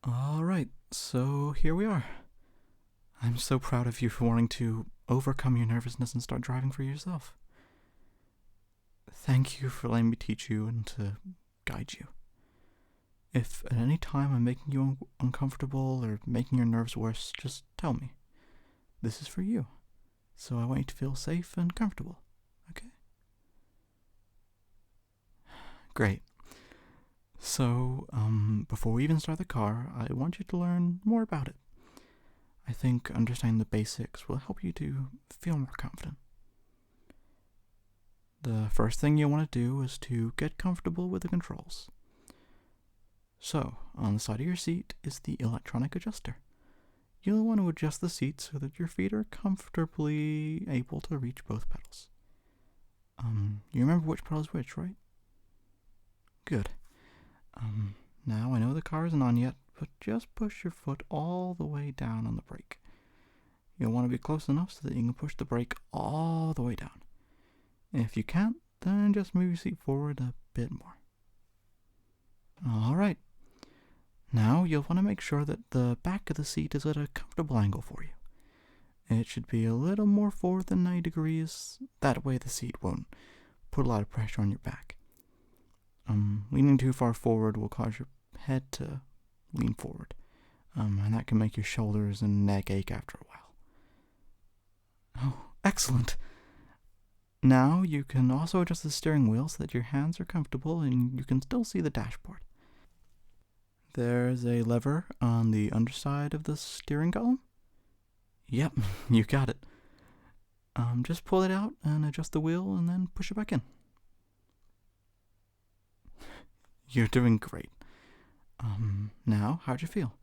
Alright, so here we are. I'm so proud of you for wanting to overcome your nervousness and start driving for yourself. Thank you for letting me teach you and to guide you. If at any time I'm making you uncomfortable or making your nerves worse, just tell me. This is for you, so I want you to feel safe and comfortable, okay? Great. So, before we even start the car, I want you to learn more about it. I think understanding the basics will help you to feel more confident. The first thing you'll want to do is to get comfortable with the controls. So, on the side of your seat is the electronic adjuster. You'll want to adjust the seat so that your feet are comfortably able to reach both pedals. You remember which pedal is which, right? Good. Now I know the car isn't on yet, but just push your foot all the way down on the brake. You'll want to be close enough so that you can push the brake all the way down. If you can't, then just move your seat forward a bit more. Alright. Now you'll want to make sure that the back of the seat is at a comfortable angle for you. It should be a little more forward than 90 degrees, that way the seat won't put a lot of pressure on your back. Leaning too far forward will cause your head to lean forward, and that can make your shoulders and neck ache after a while. Oh, excellent! Now you can also adjust the steering wheel so that your hands are comfortable and you can still see the dashboard. There's a lever on the underside of the steering column. Yep, you got it. Just pull it out and adjust the wheel and then push it back in. You're doing great. Now, how'd you feel?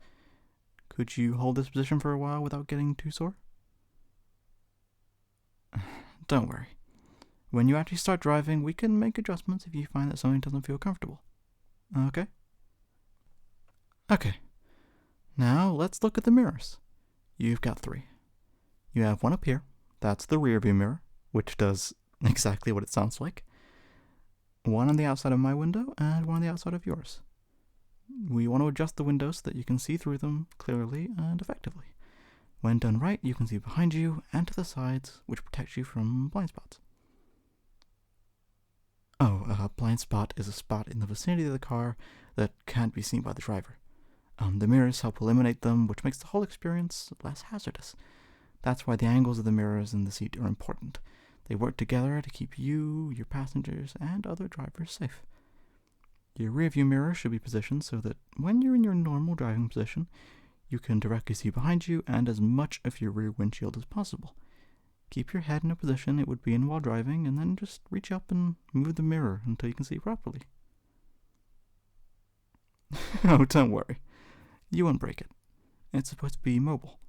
Could you hold this position for a while without getting too sore? Don't worry. When you actually start driving, we can make adjustments if you find that something doesn't feel comfortable. Okay? Okay. Now, let's look at the mirrors. You've got 3. You have one up here. That's the rear view mirror, which does exactly what it sounds like. One on the outside of my window and one on the outside of yours. We want to adjust the windows so that you can see through them clearly and effectively. When done right, you can see behind you and to the sides, which protects you from blind spots. Oh, a blind spot is a spot in the vicinity of the car that can't be seen by the driver. The mirrors help eliminate them, which makes the whole experience less hazardous. That's why the angles of the mirrors in the seat are important. They work together to keep you, your passengers, and other drivers safe. Your rearview mirror should be positioned so that when you're in your normal driving position, you can directly see behind you and as much of your rear windshield as possible. Keep your head in a position it would be in while driving, and then just reach up and move the mirror until you can see properly. Oh, don't worry. You won't break it. It's supposed to be mobile.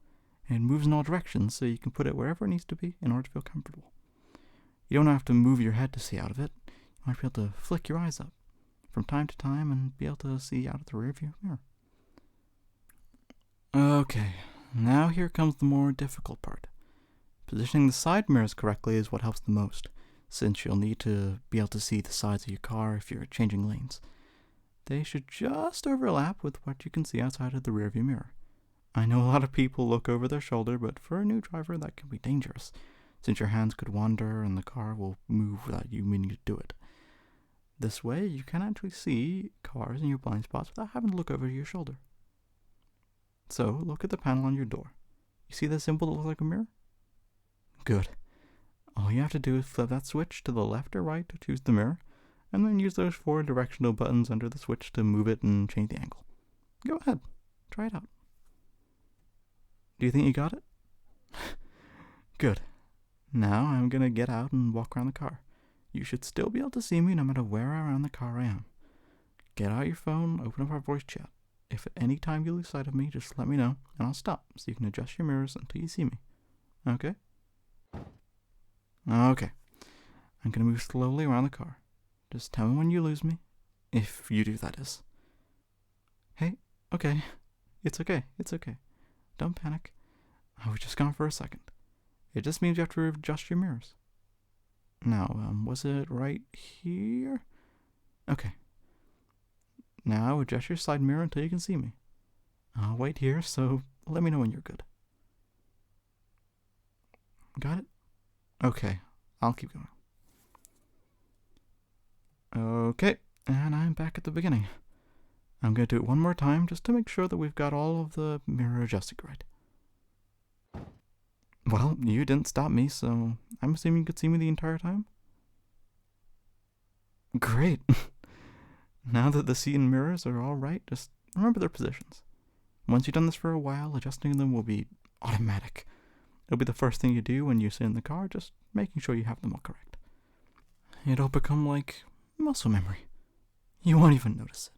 It moves in all directions, so you can put it wherever it needs to be in order to feel comfortable. You don't have to move your head to see out of it. You might be able to flick your eyes up from time to time and be able to see out of the rearview mirror. Okay, now here comes the more difficult part. Positioning the side mirrors correctly is what helps the most, since you'll need to be able to see the sides of your car if you're changing lanes. They should just overlap with what you can see outside of the rearview mirror. I know a lot of people look over their shoulder, but for a new driver that can be dangerous, since your hands could wander and the car will move without you meaning to do it. This way, you can actually see cars in your blind spots without having to look over your shoulder. So, look at the panel on your door. You see the symbol that looks like a mirror? Good. All you have to do is flip that switch to the left or right to choose the mirror, and then use those 4 directional buttons under the switch to move it and change the angle. Go ahead. Try it out. Do you think you got it? Good. Now I'm going to get out and walk around the car. You should still be able to see me no matter where around the car I am. Get out your phone, open up our voice chat. If at any time you lose sight of me, just let me know, and I'll stop so you can adjust your mirrors until you see me. Okay? Okay. I'm going to move slowly around the car. Just tell me when you lose me. If you do, that is. Hey, okay. It's okay. Don't panic. I was just gone for a second. It just means you have to adjust your mirrors. Now, was it right here? Okay. Now adjust your side mirror until you can see me. I'll wait here, so let me know when you're good. Got it? Okay, I'll keep going. Okay, and I'm back at the beginning. I'm going to do it one more time just to make sure that we've got all of the mirror adjusted right. Well, you didn't stop me, so I'm assuming you could see me the entire time? Great. Now that the seat and mirrors are all right, just remember their positions. Once you've done this for a while, adjusting them will be automatic. It'll be the first thing you do when you sit in the car, just making sure you have them all correct. It'll become like muscle memory. You won't even notice it.